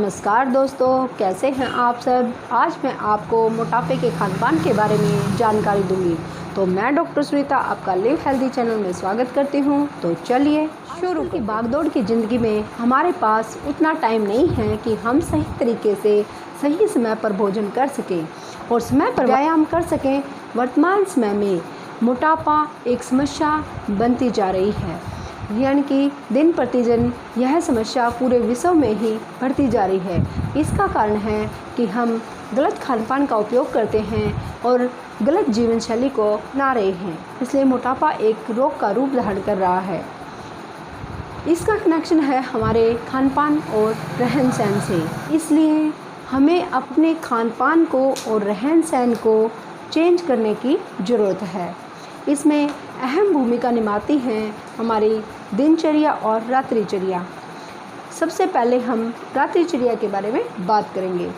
नमस्कार दोस्तों, कैसे हैं आप सब। आज मैं आपको मोटापे के खान-पान के बारे में जानकारी दूंगी। तो मैं डॉक्टर सुनीता आपका लिव हेल्दी चैनल में स्वागत करती हूं। तो चलिए शुरू की भागदौड़ की ज़िंदगी में हमारे पास उतना टाइम नहीं है कि हम सही तरीके से सही समय पर भोजन कर सकें और समय पर व्यायाम कर सकें। वर्तमान समय में मोटापा एक समस्या बनती जा रही है, यानी कि दिन प्रतिदिन यह समस्या पूरे विश्व में ही बढ़ती जा रही है। इसका कारण है कि हम गलत खान-पान का उपयोग करते हैं और गलत जीवन शैली को अपना रहे हैं, इसलिए मोटापा एक रोग का रूप धारण कर रहा है। इसका कनेक्शन है हमारे खान-पान और रहन-सहन से, इसलिए हमें अपने खान-पान को और रहन-सहन को चेंज करने की ज़रूरत है। इसमें अहम भूमिका निभाती हैं हमारी दिनचर्या और रात्रिचर्या। सबसे पहले हम रात्रिचर्या के बारे में बात करेंगे,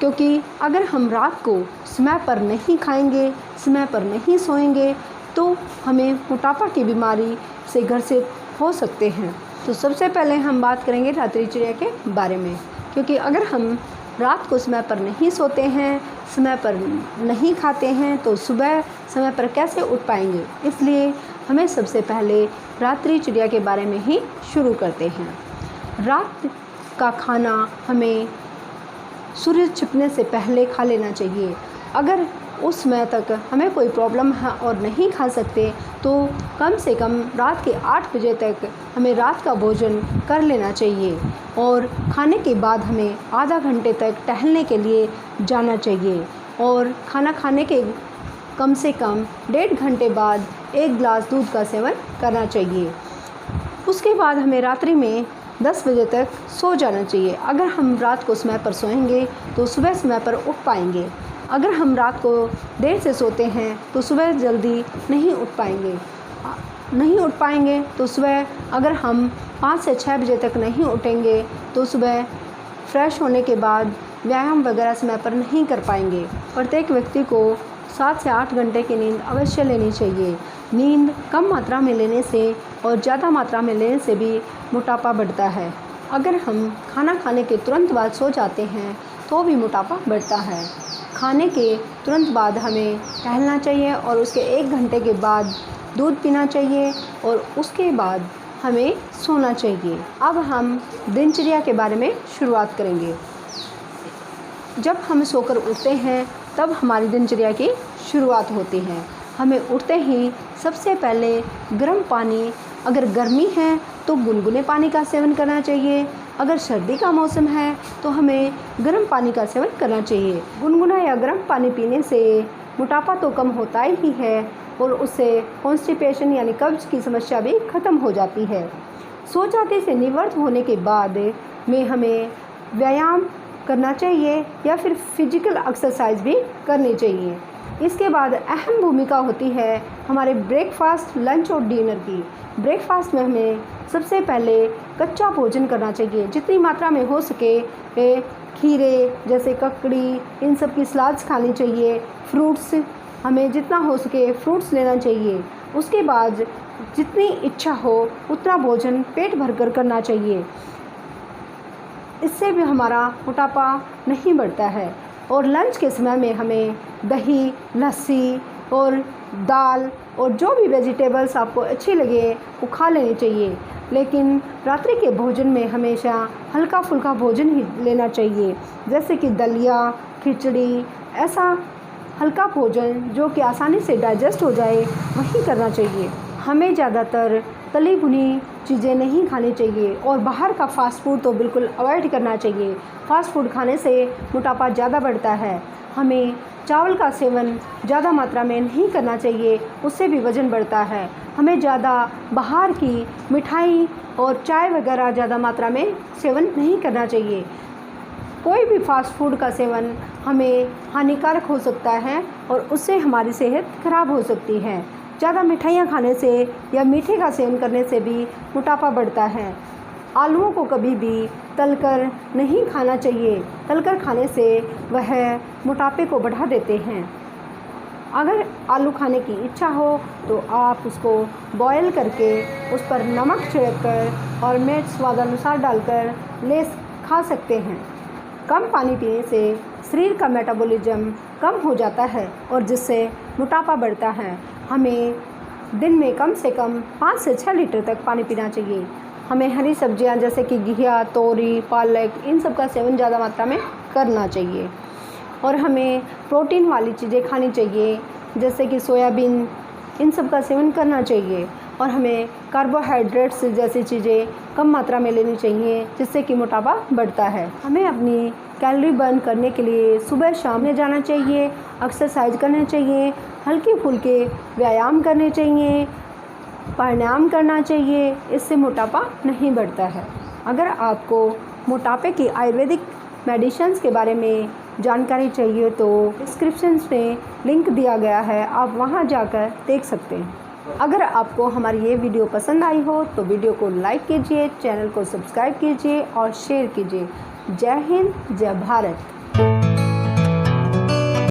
क्योंकि अगर हम रात को समय पर नहीं खाएंगे, समय पर नहीं सोएंगे, तो हमें मोटापा की बीमारी से ग्रसित हो सकते हैं। तो सबसे पहले हम बात करेंगे रात्रिचर्या के बारे में, क्योंकि अगर हम रात को समय पर नहीं सोते हैं, समय पर नहीं खाते हैं, तो सुबह समय पर कैसे उठ पाएंगे। इसलिए हमें सबसे पहले रात्रिचर्या के बारे में ही शुरू करते हैं। रात का खाना हमें सूर्य छिपने से पहले खा लेना चाहिए। अगर उस समय तक हमें कोई प्रॉब्लम है और नहीं खा सकते, तो कम से कम रात के 8 बजे तक हमें रात का भोजन कर लेना चाहिए और खाने के बाद हमें आधा घंटे तक टहलने के लिए जाना चाहिए और खाना खाने के कम से कम 1.5 घंटे बाद 1 गिलास दूध का सेवन करना चाहिए। उसके बाद हमें रात्रि में 10 बजे तक सो जाना चाहिए। अगर हम रात को समय पर सोएंगे तो सुबह समय पर उठ पाएंगे। अगर हम रात को देर से सोते हैं तो सुबह जल्दी नहीं उठ पाएंगे। तो सुबह अगर हम 5 से 6 बजे तक नहीं उठेंगे तो सुबह फ्रेश होने के बाद व्यायाम वगैरह समय पर नहीं कर पाएंगे। प्रत्येक व्यक्ति को 7 से 8 घंटे की नींद अवश्य लेनी चाहिए। नींद कम मात्रा में लेने से और ज़्यादा मात्रा में लेने से भी मोटापा बढ़ता है। अगर हम खाना खाने के तुरंत बाद सो जाते हैं तो भी मोटापा बढ़ता है। खाने के तुरंत बाद हमें टहलना चाहिए और उसके 1 घंटे के बाद दूध पीना चाहिए और उसके बाद हमें सोना चाहिए। अब हम दिनचर्या के बारे में शुरुआत करेंगे। जब हम सोकर उठते हैं तब हमारी दिनचर्या की शुरुआत होती है। हमें उठते ही सबसे पहले गर्म पानी, अगर गर्मी है तो गुनगुने पानी का सेवन करना चाहिए। अगर सर्दी का मौसम है तो हमें गर्म पानी का सेवन करना चाहिए। गुनगुना या गर्म पानी पीने से मोटापा तो कम होता ही है और उससे कॉन्स्टिपेशन यानी कब्ज की समस्या भी खत्म हो जाती है। सो जाते से निवृत्त होने के बाद में हमें व्यायाम करना चाहिए या फिर फिजिकल एक्सरसाइज भी करनी चाहिए। इसके बाद अहम भूमिका होती है हमारे ब्रेकफास्ट, लंच और डिनर की। ब्रेकफास्ट में हमें सबसे पहले कच्चा भोजन करना चाहिए। जितनी मात्रा में हो सके खीरे जैसे ककड़ी, इन सब की सलाद्स खानी चाहिए। फ्रूट्स, हमें जितना हो सके फ्रूट्स लेना चाहिए। उसके बाद जितनी इच्छा हो उतना भोजन पेट भरकर करना चाहिए। इससे भी हमारा मोटापा नहीं बढ़ता है। और लंच के समय में हमें दही, लस्सी और दाल और जो भी वेजिटेबल्स आपको अच्छी लगे वो खा लेनी चाहिए। लेकिन रात्रि के भोजन में हमेशा हल्का फुल्का भोजन ही लेना चाहिए, जैसे कि दलिया, खिचड़ी, ऐसा हल्का भोजन जो कि आसानी से डाइजेस्ट हो जाए वही करना चाहिए। हमें ज़्यादातर तली भुनी चीज़ें नहीं खानी चाहिए और बाहर का फ़ास्ट फूड तो बिल्कुल अवॉइड करना चाहिए। फ़ास्ट फूड खाने से मोटापा ज़्यादा बढ़ता है। हमें चावल का सेवन ज़्यादा मात्रा में नहीं करना चाहिए, उससे भी वज़न बढ़ता है। हमें ज़्यादा बाहर की मिठाई और चाय वगैरह ज़्यादा मात्रा में सेवन नहीं करना चाहिए। कोई भी फ़ास्ट फूड का सेवन हमें हानिकारक हो सकता है और उससे हमारी सेहत खराब हो सकती है। ज़्यादा मिठाइयाँ खाने से या मीठे का सेवन करने से भी मोटापा बढ़ता है। आलूओं को कभी भी तलकर नहीं खाना चाहिए। तलकर खाने से वह मोटापे को बढ़ा देते हैं। अगर आलू खाने की इच्छा हो तो आप उसको बॉयल करके उस पर नमक छिड़क कर और मिर्च स्वादानुसार डालकर ले खा सकते हैं। कम पानी पीने से शरीर का मेटाबॉलिज्म कम हो जाता है और जिससे मोटापा बढ़ता है। हमें दिन में कम से कम 5 से 6 लीटर तक पानी पीना चाहिए। हमें हरी सब्जियां जैसे कि घिया, तोरी, पालक, इन सब का सेवन ज़्यादा मात्रा में करना चाहिए। और हमें प्रोटीन वाली चीज़ें खानी चाहिए जैसे कि सोयाबीन, इन सब का सेवन करना चाहिए। और हमें कार्बोहाइड्रेट्स जैसी चीज़ें कम मात्रा में लेनी चाहिए जिससे कि मोटापा बढ़ता है। हमें अपनी कैलोरी बर्न करने के लिए सुबह शाम में जाना चाहिए, एक्सरसाइज करना चाहिए, हल्के फुल्के व्यायाम करने चाहिए, प्राणायाम करना चाहिए। इससे मोटापा नहीं बढ़ता है। अगर आपको मोटापे की आयुर्वेदिक मेडिसिन्स के बारे में जानकारी चाहिए तो डिस्क्रिप्शन में लिंक दिया गया है, आप वहां जाकर देख सकते हैं। अगर आपको हमारी ये वीडियो पसंद आई हो तो वीडियो को लाइक कीजिए, चैनल को सब्सक्राइब कीजिए और शेयर कीजिए। जय हिंद, जय भारत।